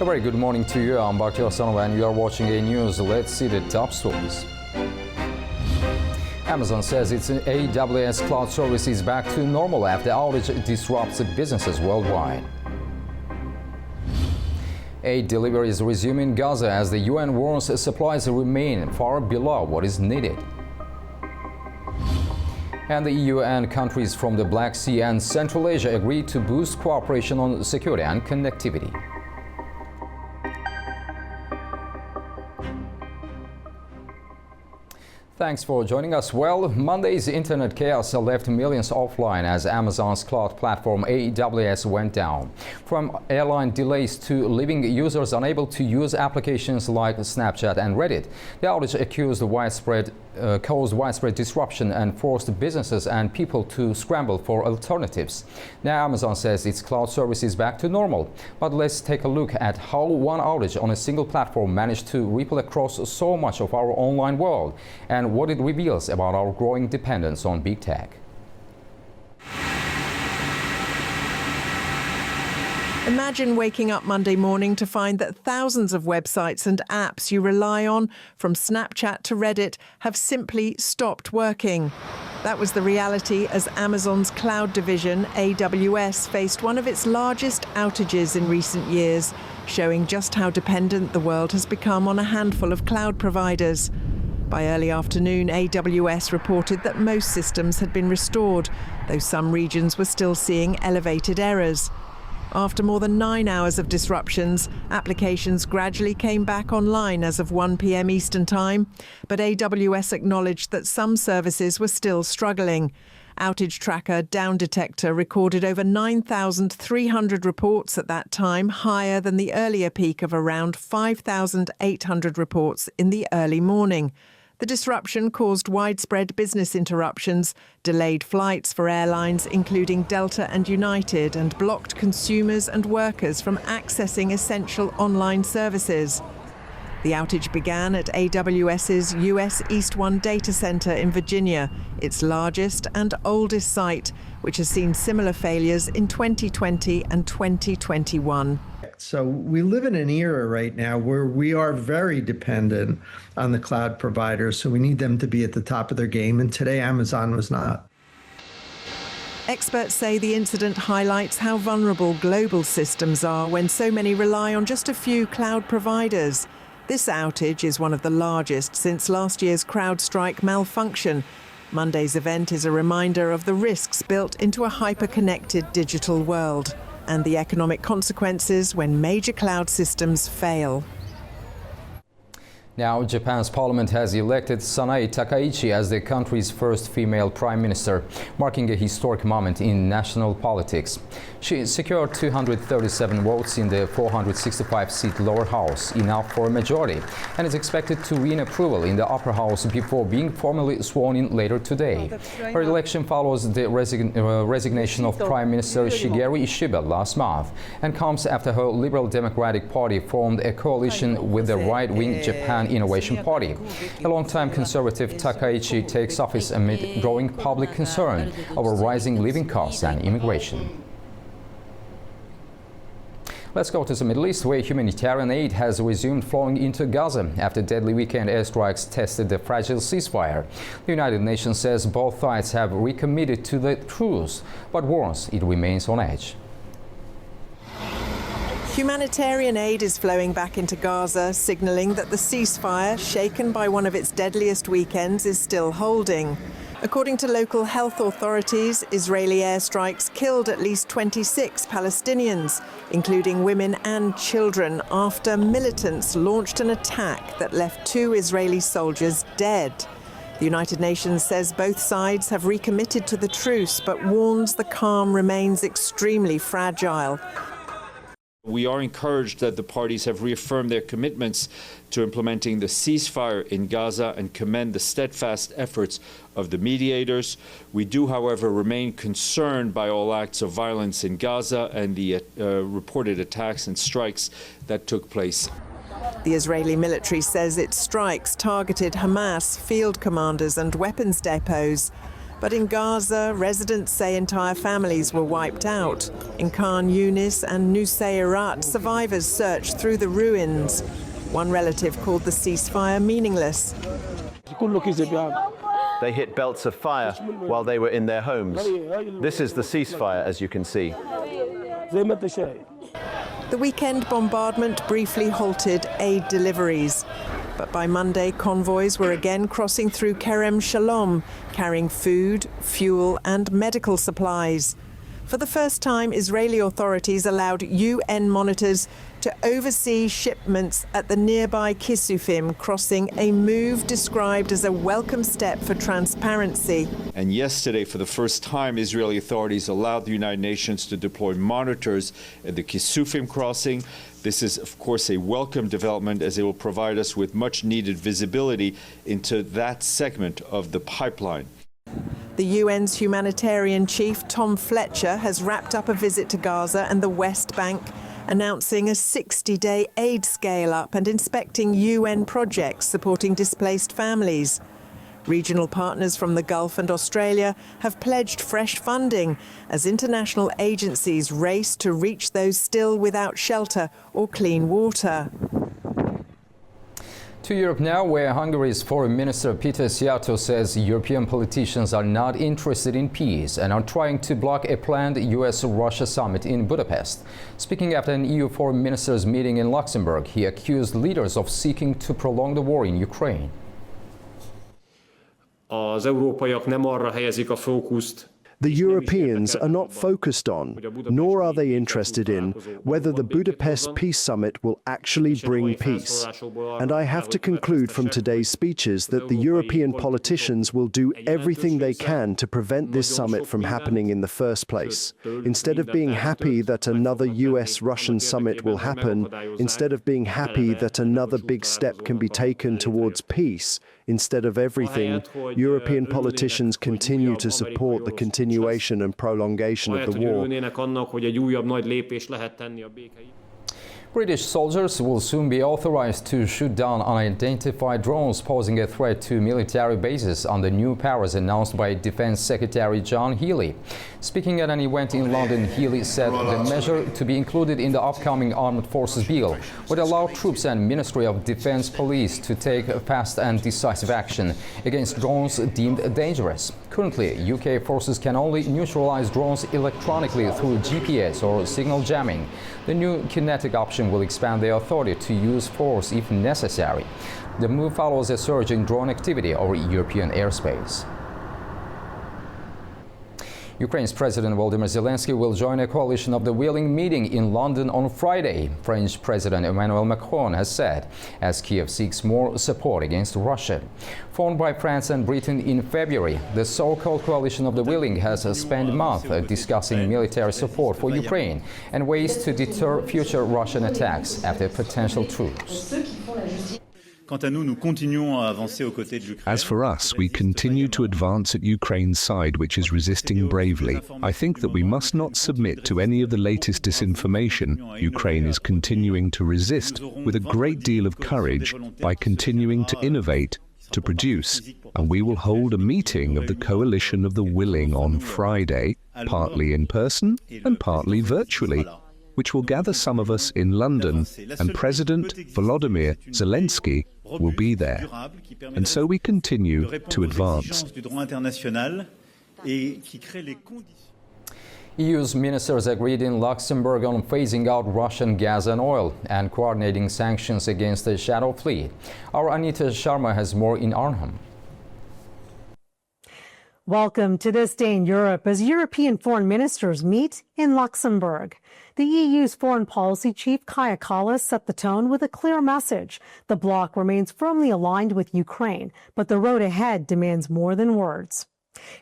A very good morning to you. I'm Sanae and you are watching A News. Let's see the top stories. Amazon says its AWS cloud service is back to normal after outage disrupts businesses worldwide. Aid deliveries resume in Gaza as the UN warns supplies remain far below what is needed. And the EU and countries from the Black Sea and Central Asia agreed to boost cooperation on security and connectivity. Thanks for joining us. Well, Monday's internet chaos left millions offline as Amazon's cloud platform AWS went down. From airline delays to leaving users unable to use applications like Snapchat and Reddit, the outage caused widespread disruption and forced businesses and people to scramble for alternatives. Now Amazon says its cloud service is back to normal. But let's take a look at how one outage on a single platform managed to ripple across so much of our online world and what it reveals about our growing dependence on big tech. Imagine waking up Monday morning to find that thousands of websites and apps you rely on, from Snapchat to Reddit, have simply stopped working. That was the reality as Amazon's cloud division, AWS, faced one of its largest outages in recent years, showing just how dependent the world has become on a handful of cloud providers. By early afternoon, AWS reported that most systems had been restored, though some regions were still seeing elevated errors. After more than 9 hours of disruptions, applications gradually came back online as of 1 p.m. Eastern Time, but AWS acknowledged that some services were still struggling. Outage tracker Down Detector recorded over 9,300 reports at that time, higher than the earlier peak of around 5,800 reports in the early morning. The disruption caused widespread business interruptions, delayed flights for airlines including Delta and United, and blocked consumers and workers from accessing essential online services. The outage began at AWS's US East 1 data center in Virginia, its largest and oldest site, which has seen similar failures in 2020 and 2021. So we live in an era right now where we are very dependent on the cloud providers, so we need them to be at the top of their game, and today Amazon was not. Experts say the incident highlights how vulnerable global systems are when so many rely on just a few cloud providers. This outage is one of the largest since last year's CrowdStrike malfunction. Monday's event is a reminder of the risks built into a hyper-connected digital world and the economic consequences when major cloud systems fail. Now, Japan's parliament has elected Sanae Takaichi as the country's first female prime minister, marking a historic moment in national politics. She secured 237 votes in the 465-seat lower house, enough for a majority, and is expected to win approval in the upper house before being formally sworn in later today. Her election follows the resignation of Prime Minister Shigeru Ishiba last month and comes after her Liberal Democratic Party formed a coalition with the right-wing Japan Innovation Party. A longtime conservative, Takaichi takes office amid growing public concern over rising living costs and immigration. Let's go to the Middle East, where humanitarian aid has resumed flowing into Gaza after deadly weekend airstrikes tested the fragile ceasefire. The United Nations says both sides have recommitted to the truce, but warns it remains on edge. Humanitarian aid is flowing back into Gaza, signalling that the ceasefire, shaken by one of its deadliest weekends, is still holding. According to local health authorities, Israeli airstrikes killed at least 26 Palestinians, including women and children, after militants launched an attack that left 2 Israeli soldiers dead. The United Nations says both sides have recommitted to the truce, but warns the calm remains extremely fragile. We are encouraged that the parties have reaffirmed their commitments to implementing the ceasefire in Gaza and commend the steadfast efforts of the mediators. We do, however, remain concerned by all acts of violence in Gaza and the reported attacks and strikes that took place. The Israeli military says its strikes targeted Hamas field commanders and weapons depots. But in Gaza, residents say entire families were wiped out. In Khan Yunis and Nusayrat, survivors searched through the ruins. One relative called the ceasefire meaningless. They hit belts of fire while they were in their homes. This is the ceasefire, as you can see. The weekend bombardment briefly halted aid deliveries. But by Monday, convoys were again crossing through Kerem Shalom, carrying food, fuel and medical supplies. For the first time, Israeli authorities allowed UN monitors to oversee shipments at the nearby Kisufim crossing, a move described as a welcome step for transparency. And yesterday, for the first time, Israeli authorities allowed the United Nations to deploy monitors at the Kisufim crossing. This is, of course, a welcome development as it will provide us with much needed visibility into that segment of the pipeline. The UN's humanitarian chief, Tom Fletcher, has wrapped up a visit to Gaza and the West Bank, announcing a 60-day aid scale-up and inspecting UN projects supporting displaced families. Regional partners from the Gulf and Australia have pledged fresh funding as international agencies race to reach those still without shelter or clean water. To Europe now, where Hungary's Foreign Minister Peter Szijjártó says European politicians are not interested in peace and are trying to block a planned US-Russia summit in Budapest. Speaking after an EU foreign ministers meeting in Luxembourg, he accused leaders of seeking to prolong the war in Ukraine. Az európaiak nem arra helyezik a fókuszt. The Europeans are not focused on, nor are they interested in, whether the Budapest Peace Summit will actually bring peace. And I have to conclude from today's speeches that the European politicians will do everything they can to prevent this summit from happening in the first place. Instead of being happy that another US-Russian summit will happen, instead of being happy that another big step can be taken towards peace, instead of everything, European politicians continue to support the continuation and prolongation of the war. British soldiers will soon be authorized to shoot down unidentified drones posing a threat to military bases under new powers announced by Defense Secretary John Healey. Speaking at an event in London, Healey said the measure to be included in the upcoming Armed Forces Bill would allow troops and Ministry of Defense police to take fast and decisive action against drones deemed dangerous. Currently, UK forces can only neutralize drones electronically through GPS or signal jamming. The new kinetic option will expand their authority to use force if necessary. The move follows a surge in drone activity over European airspace. Ukraine's President Volodymyr Zelensky will join a coalition of the willing meeting in London on Friday, French President Emmanuel Macron has said, as Kiev seeks more support against Russia. Formed by France and Britain in February, the so-called coalition of the willing has spent a month discussing military support for Ukraine and ways to deter future Russian attacks after potential truce. As for us, we continue to advance at Ukraine's side, which is resisting bravely. I think that we must not submit to any of the latest disinformation. Ukraine is continuing to resist with a great deal of courage by continuing to innovate, to produce, and we will hold a meeting of the Coalition of the Willing on Friday, partly in person and partly virtually, which will gather some of us in London, and President Volodymyr Zelensky will be there. And so we continue to advance. EU's ministers agreed in Luxembourg on phasing out Russian gas and oil and coordinating sanctions against the shadow fleet. Our Anita Sharma has more in Arnhem. Welcome to This Day in Europe as European foreign ministers meet in Luxembourg. The EU's foreign policy chief, Kaja Kallas, set the tone with a clear message. The bloc remains firmly aligned with Ukraine, but the road ahead demands more than words.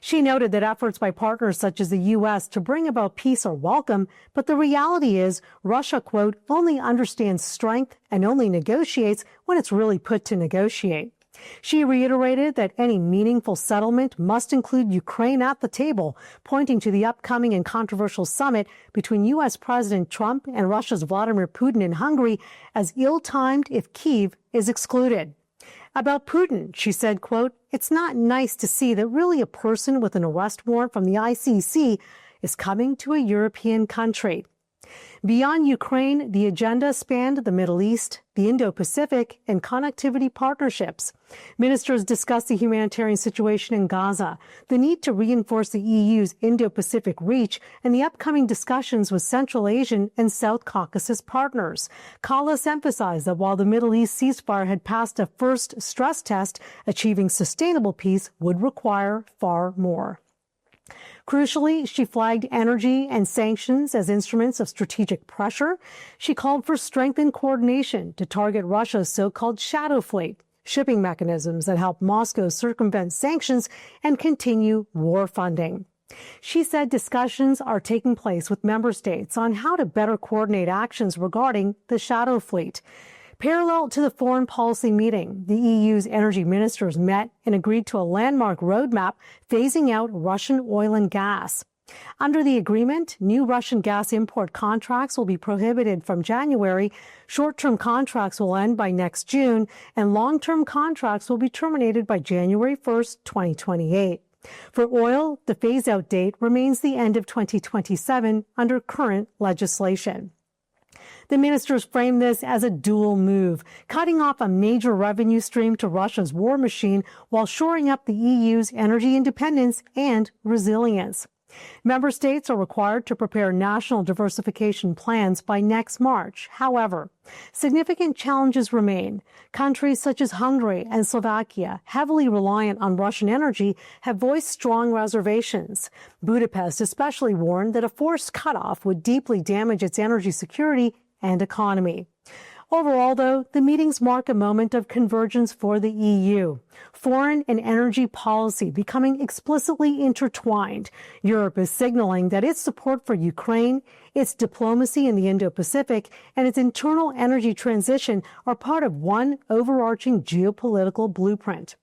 She noted that efforts by partners such as the U.S. to bring about peace are welcome, but the reality is Russia, quote, only understands strength and only negotiates when it's really put to negotiate. She reiterated that any meaningful settlement must include Ukraine at the table, pointing to the upcoming and controversial summit between U.S. President Trump and Russia's Vladimir Putin in Hungary as ill-timed if Kyiv is excluded. About Putin, she said, quote, "It's not nice to see that really a person with an arrest warrant from the ICC is coming to a European country." Beyond Ukraine, the agenda spanned the Middle East, the Indo-Pacific, and connectivity partnerships. Ministers discussed the humanitarian situation in Gaza, the need to reinforce the EU's Indo-Pacific reach, and the upcoming discussions with Central Asian and South Caucasus partners. Kallas emphasized that while the Middle East ceasefire had passed a first stress test, achieving sustainable peace would require far more. Crucially, she flagged energy and sanctions as instruments of strategic pressure. She called for strengthened coordination to target Russia's so-called shadow fleet, shipping mechanisms that help Moscow circumvent sanctions and continue war funding. She said discussions are taking place with member states on how to better coordinate actions regarding the shadow fleet. Parallel to the foreign policy meeting, the EU's energy ministers met and agreed to a landmark roadmap phasing out Russian oil and gas. Under the agreement, new Russian gas import contracts will be prohibited from January, short-term contracts will end by next June, and long-term contracts will be terminated by January 1st, 2028. For oil, the phase-out date remains the end of 2027 under current legislation. The ministers framed this as a dual move, cutting off a major revenue stream to Russia's war machine while shoring up the EU's energy independence and resilience. Member states are required to prepare national diversification plans by next March. However, significant challenges remain. Countries such as Hungary and Slovakia, heavily reliant on Russian energy, have voiced strong reservations. Budapest especially warned that a forced cutoff would deeply damage its energy security and economy. Overall, though, the meetings mark a moment of convergence for the EU. Foreign and energy policy becoming explicitly intertwined. Europe is signaling that its support for Ukraine, its diplomacy in the Indo-Pacific, and its internal energy transition are part of one overarching geopolitical blueprint.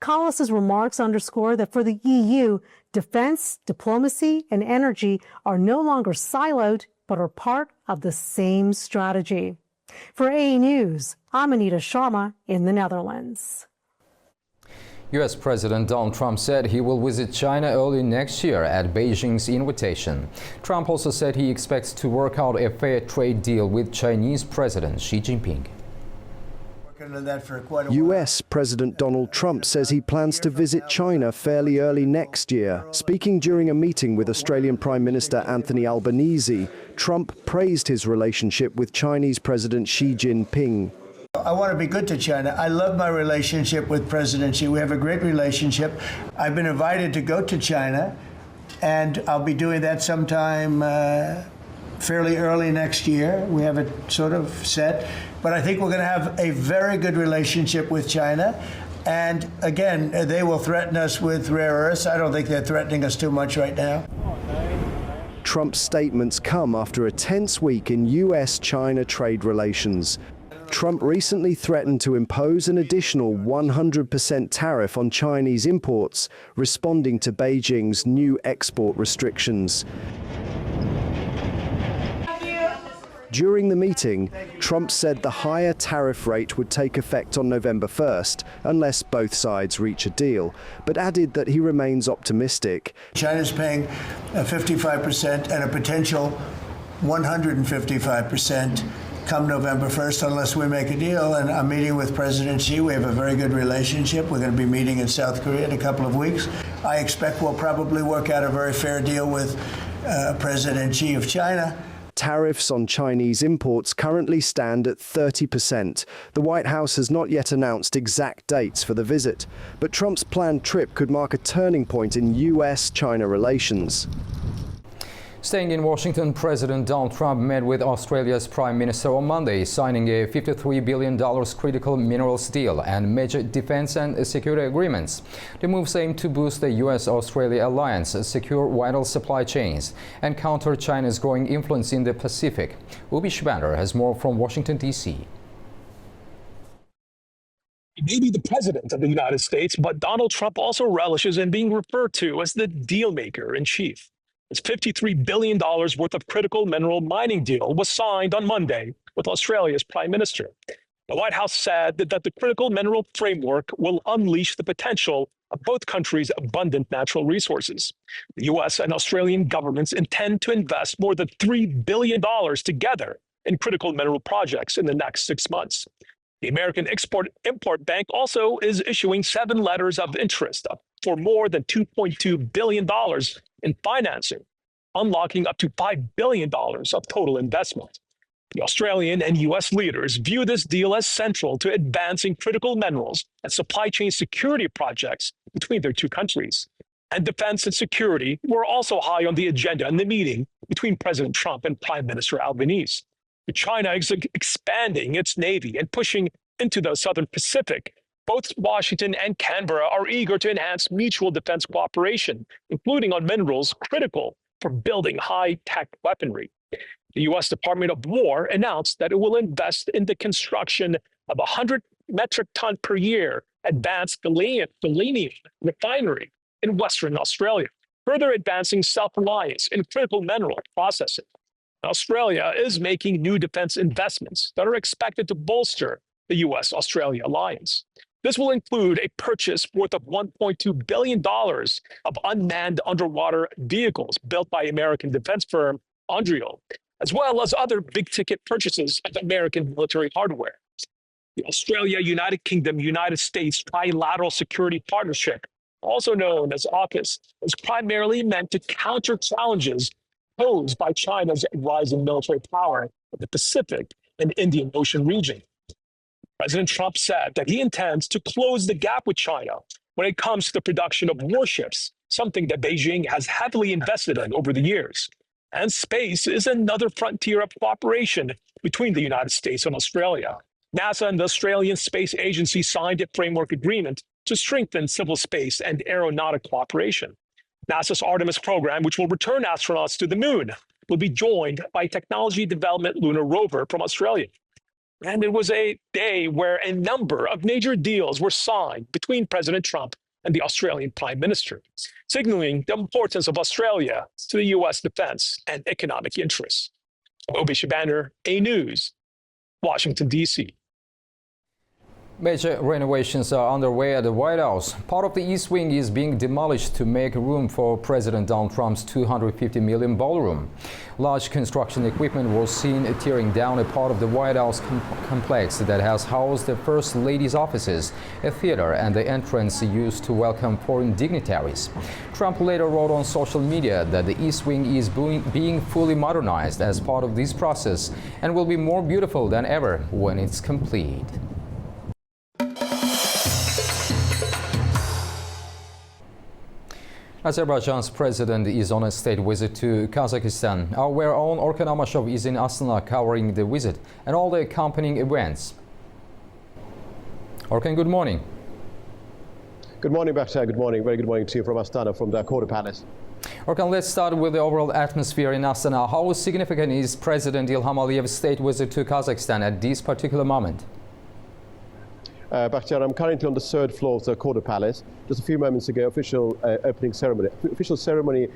Kallas's remarks underscore that for the EU, defense, diplomacy, and energy are no longer siloed, but are part of the same strategy. For A News, I'm Anita Sharma in the Netherlands. U.S. President Donald Trump said he will visit China early next year at Beijing's invitation. Trump also said he expects to work out a fair trade deal with Chinese President Xi Jinping. U.S. President Donald Trump says he plans to visit China fairly early next year. Speaking during a meeting with Australian Prime Minister Anthony Albanese, Trump praised his relationship with Chinese President Xi Jinping. I want to be good to China. I love my relationship with President Xi. We have a great relationship. I've been invited to go to China, and I'll be doing that sometime fairly early next year. We have it sort of set. But I think we're going to have a very good relationship with China. And again, they will threaten us with rare earths. I don't think they're threatening us too much right now. Trump's statements come after a tense week in U.S.-China trade relations. Trump recently threatened to impose an additional 100% tariff on Chinese imports, responding to Beijing's new export restrictions. During the meeting, Trump said the higher tariff rate would take effect on November 1st, unless both sides reach a deal, but added that he remains optimistic. China's paying 55% and a potential 155% come November 1st, unless we make a deal. And I'm meeting with President Xi. We have a very good relationship. We're going to be meeting in South Korea in a couple of weeks. I expect we'll probably work out a very fair deal with President Xi of China. Tariffs on Chinese imports currently stand at 30%. The White House has not yet announced exact dates for the visit, but Trump's planned trip could mark a turning point in U.S.-China relations. Staying in Washington, President Donald Trump met with Australia's Prime Minister on Monday, signing a $53 billion critical minerals deal and major defense and security agreements. The moves aim to boost the U.S.-Australia alliance, secure vital supply chains, and counter China's growing influence in the Pacific. Ubi Shbander has more from Washington, D.C. He may be the president of the United States, but Donald Trump also relishes in being referred to as the deal maker in chief. Its $53 billion worth of critical mineral mining deal was signed on Monday with Australia's Prime Minister. The White House said that the critical mineral framework will unleash the potential of both countries' abundant natural resources. The U.S. and Australian governments intend to invest more than $3 billion together in critical mineral projects in the next 6 months. The American Export-Import Bank also is issuing 7 letters of interest for more than $2.2 billion in financing, unlocking up to $5 billion of total investment. The Australian and U.S. leaders view this deal as central to advancing critical minerals and supply chain security projects between their two countries. And defense and security were also high on the agenda in the meeting between President Trump and Prime Minister Albanese. China is expanding its navy and pushing into the Southern Pacific. Both Washington and Canberra are eager to enhance mutual defense cooperation, including on minerals critical for building high-tech weaponry. The U.S. Department of War announced that it will invest in the construction of a 100 metric ton per year advanced gallium refinery in Western Australia, further advancing self-reliance in critical mineral processing. Australia is making new defense investments that are expected to bolster the U.S.-Australia alliance. This will include a purchase worth of $1.2 billion of unmanned underwater vehicles built by American defense firm Anduril, as well as other big-ticket purchases of American military hardware. The Australia-United Kingdom-United States Trilateral Security Partnership, also known as AUKUS, is primarily meant to counter challenges posed by China's rising military power in the Pacific and Indian Ocean region. President Trump said that he intends to close the gap with China when it comes to the production of warships, something that Beijing has heavily invested in over the years. And space is another frontier of cooperation between the United States and Australia. NASA and the Australian Space Agency signed a framework agreement to strengthen civil space and aeronautic cooperation. NASA's Artemis program, which will return astronauts to the moon, will be joined by Technology Development Lunar Rover from Australia. And it was a day where a number of major deals were signed between President Trump and the Australian Prime Minister, signaling the importance of Australia to the U.S. defense and economic interests. Obi Shabanner, A News, Washington, D.C. Major renovations are underway at the White House. Part of the East Wing is being demolished to make room for President Donald Trump's $250 million ballroom. Large construction equipment was seen tearing down a part of the White House complex that has housed the First Lady's offices, a theater, and the entrance used to welcome foreign dignitaries. Trump later wrote on social media that the East Wing is being fully modernized as part of this process and will be more beautiful than ever when it's complete. Azerbaijan's president is on a state visit to Kazakhstan. Our own Orkan Amashov is in Astana covering the visit and all the accompanying events. Orkan, good morning. Good morning, Bakhtar. Good morning. Very good morning to you from Astana, from the Quarter Palace. Orkan, let's start with the overall atmosphere in Astana. How significant is President Ilham Aliyev's state visit to Kazakhstan at this particular moment? Bakhtar, I'm currently on the 3rd floor of the Quarter Palace. Just a few moments ago, official welcoming ceremony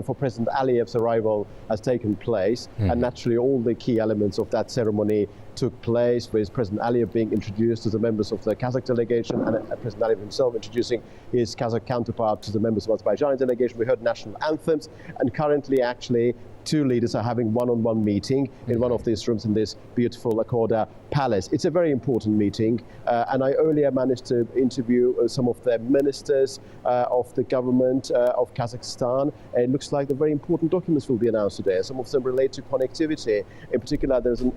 for President Aliyev's arrival has taken place. And naturally, all the key elements of that ceremony took place, with President Aliyev being introduced to the members of the Kazakh delegation and President Aliyev himself introducing his Kazakh counterpart to the members of Azerbaijan delegation. We heard national anthems, and currently, actually, two leaders are having one-on-one meeting in one of these rooms in this beautiful Akkorda Palace. It's a very important meeting, and I earlier managed to interview some of the ministers of the government of Kazakhstan. It looks like the very important documents will be announced today. Some of them relate to connectivity. In particular, there's an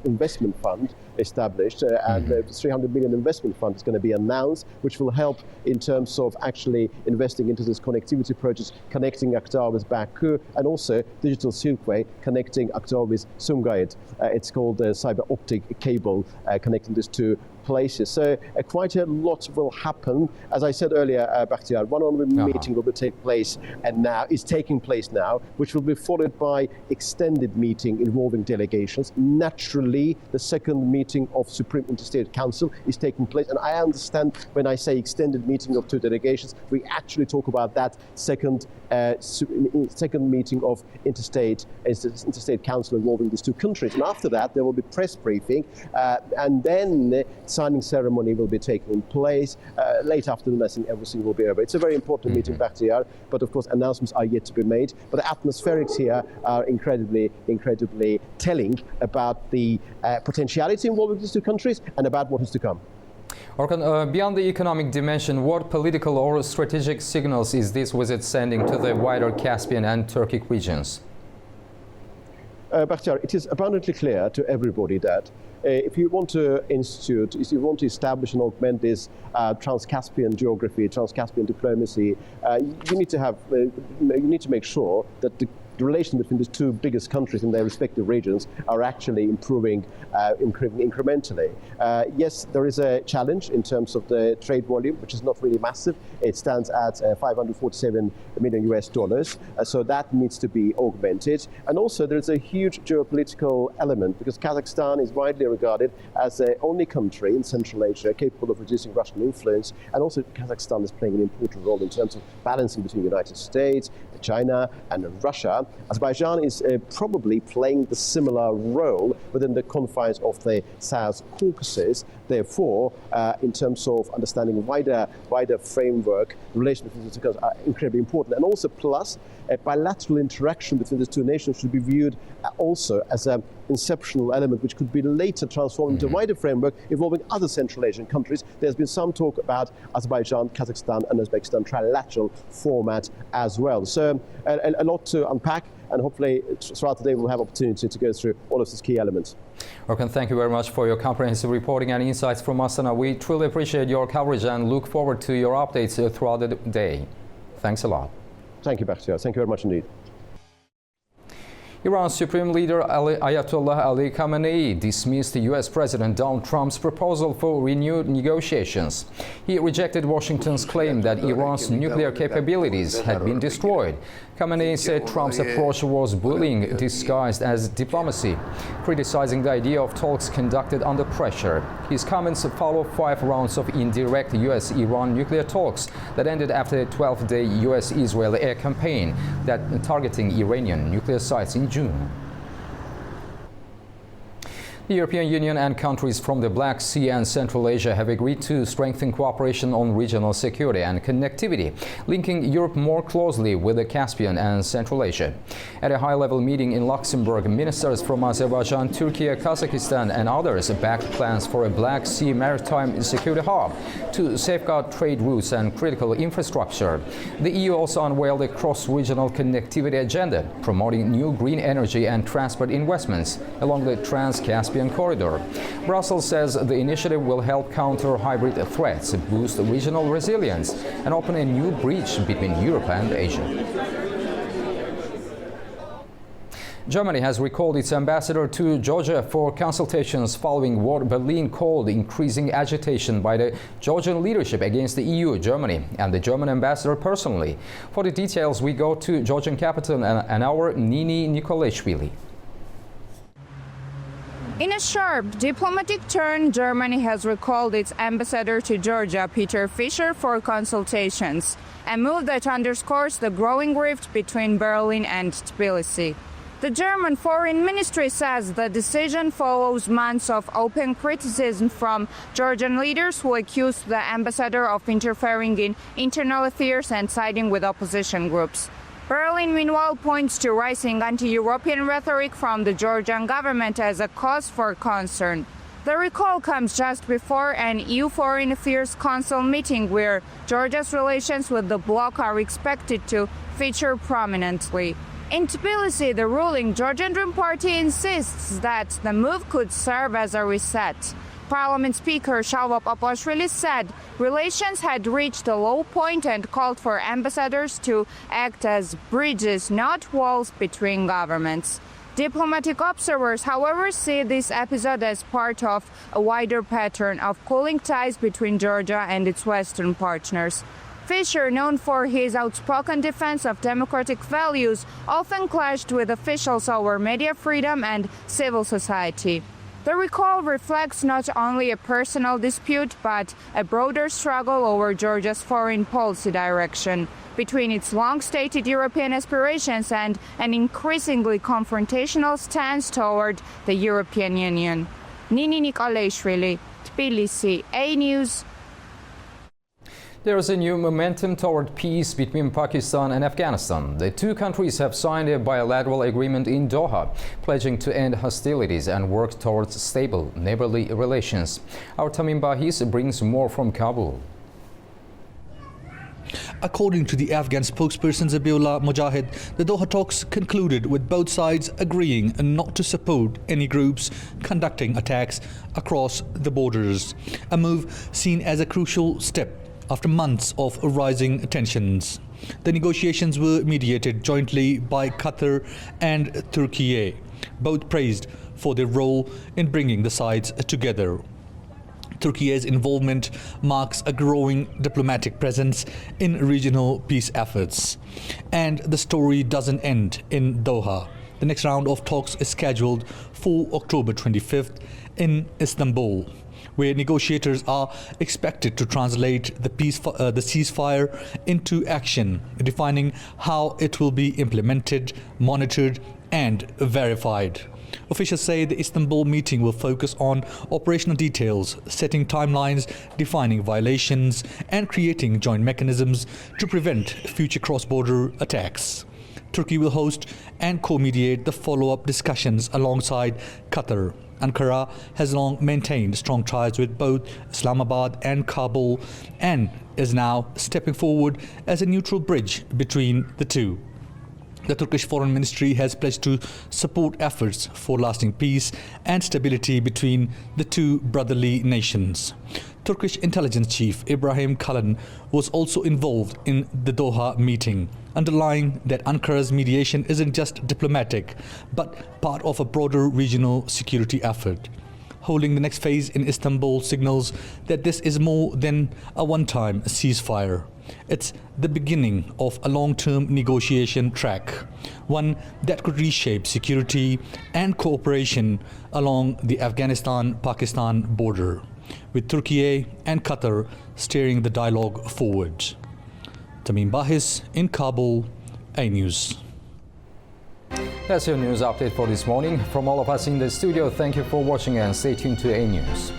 investment fund established, and the 300 million investment fund is going to be announced, which will help in terms of actually investing into this connectivity project, connecting Akhtar with Baku, and also digital Silkway connecting Akhtar with Sumgayit. It's called the cyber optic cable, connecting these two places. So quite a lot will happen. As I said earlier, Bakhtiar, one-on-one meeting will take place and now is taking place now, which will be followed by extended meeting involving delegations. Naturally, the second meeting of Supreme Interstate Council is taking place. And I understand when I say extended meeting of two delegations, we actually talk about that second meeting of Interstate Council involving these two countries. And after that, there will be press briefing, and then the signing ceremony will be taking place. Late afternoon, I think everything will be over. It's a very important meeting back here, but of course, announcements are yet to be made. But the atmospherics here are incredibly telling about the potentiality involving these two countries and about what is to come. Orkan, beyond the economic dimension, what political or strategic signals is this visit sending to the wider Caspian and Turkic regions? Bakhtiar, it is abundantly clear to everybody that if you want to establish and augment this Trans-Caspian geography, Trans-Caspian diplomacy, you need to make sure that the relations between the two biggest countries in their respective regions are actually improving incrementally. Yes, there is a challenge in terms of the trade volume, which is not really massive. It stands at $547 million. So that needs to be augmented. And also there is a huge geopolitical element because Kazakhstan is widely regarded as the only country in Central Asia capable of reducing Russian influence. And also Kazakhstan is playing an important role in terms of balancing between the United States, China and Russia. Azerbaijan is probably playing the similar role within the confines of the South Caucasus. Therefore, in terms of understanding wider framework, the relations between the two countries are incredibly important. And also, plus, a bilateral interaction between the two nations should be viewed also as an inceptional element, which could be later transformed into a wider framework involving other Central Asian countries. There's been some talk about Azerbaijan, Kazakhstan, and Uzbekistan trilateral format as well. So a lot to unpack, and hopefully throughout the day we'll have opportunity to go through all of these key elements. Orkan, thank you very much for your comprehensive reporting and insights from Astana. We truly appreciate your coverage and look forward to your updates throughout the day. Thanks a lot. Thank you, Bakhtiar. Thank you very much indeed. Iran's Supreme Leader Ayatollah Ali Khamenei dismissed U.S. President Donald Trump's proposal for renewed negotiations. He rejected Washington's claim that Iran's nuclear capabilities had been destroyed. Khamenei said Trump's approach was bullying disguised as diplomacy, criticizing the idea of talks conducted under pressure. His comments follow 5 rounds of indirect U.S.-Iran nuclear talks that ended after a 12-day U.S.-Israel air campaign that targeting Iranian nuclear sites in June. The European Union and countries from the Black Sea and Central Asia have agreed to strengthen cooperation on regional security and connectivity, linking Europe more closely with the Caspian and Central Asia. At a high-level meeting in Luxembourg, ministers from Azerbaijan, Turkey, Kazakhstan and others backed plans for a Black Sea maritime security hub to safeguard trade routes and critical infrastructure. The EU also unveiled a cross-regional connectivity agenda, promoting new green energy and transport investments along the Trans-Caspian corridor. Brussels says the initiative will help counter hybrid threats, boost regional resilience, and open a new bridge between Europe and Asia. Germany has recalled its ambassador to Georgia for consultations following what Berlin called increasing agitation by the Georgian leadership against the EU, Germany, and the German ambassador personally. For the details, we go to Georgian capital and our Nini Nikolashvili. In a sharp diplomatic turn, Germany has recalled its ambassador to Georgia, Peter Fischer, for consultations, a move that underscores the growing rift between Berlin and Tbilisi. The German Foreign Ministry says the decision follows months of open criticism from Georgian leaders who accused the ambassador of interfering in internal affairs and siding with opposition groups. Berlin, meanwhile, points to rising anti-European rhetoric from the Georgian government as a cause for concern. The recall comes just before an EU Foreign Affairs Council meeting where Georgia's relations with the bloc are expected to feature prominently. In Tbilisi, the ruling Georgian Dream Party insists that the move could serve as a reset. Parliament Speaker Shalva Papashvili said relations had reached a low point and called for ambassadors to act as bridges, not walls, between governments. Diplomatic observers, however, see this episode as part of a wider pattern of cooling ties between Georgia and its Western partners. Fisher, known for his outspoken defense of democratic values, often clashed with officials over media freedom and civil society. The recall reflects not only a personal dispute, but a broader struggle over Georgia's foreign policy direction, between its long-stated European aspirations and an increasingly confrontational stance toward the European Union. Nini Nikolaishvili, Tbilisi, A News. There is a new momentum toward peace between Pakistan and Afghanistan. The two countries have signed a bilateral agreement in Doha, pledging to end hostilities and work towards stable neighborly relations. Our Tamim Bahis brings more from Kabul. According to the Afghan spokesperson Zabiullah Mujahid, the Doha talks concluded with both sides agreeing not to support any groups conducting attacks across the borders, a move seen as a crucial step after months of rising tensions. The negotiations were mediated jointly by Qatar and Turkey, both praised for their role in bringing the sides together. Turkey's involvement marks a growing diplomatic presence in regional peace efforts. And the story doesn't end in Doha. The next round of talks is scheduled for October 25th in Istanbul, where negotiators are expected to translate the ceasefire into action, defining how it will be implemented, monitored, and verified. Officials say the Istanbul meeting will focus on operational details, setting timelines, defining violations, and creating joint mechanisms to prevent future cross-border attacks. Turkey will host and co-mediate the follow-up discussions alongside Qatar. Ankara has long maintained strong ties with both Islamabad and Kabul and is now stepping forward as a neutral bridge between the two. The Turkish Foreign Ministry has pledged to support efforts for lasting peace and stability between the two brotherly nations. Turkish intelligence chief Ibrahim Kalin was also involved in the Doha meeting, underlying that Ankara's mediation isn't just diplomatic, but part of a broader regional security effort. Holding the next phase in Istanbul signals that this is more than a one-time ceasefire. It's the beginning of a long-term negotiation track, one that could reshape security and cooperation along the Afghanistan-Pakistan border, with Turkey and Qatar steering the dialogue forward. Tamim Bahis in Kabul, A News. That's your news update for this morning. From all of us in the studio, thank you for watching and stay tuned to A News.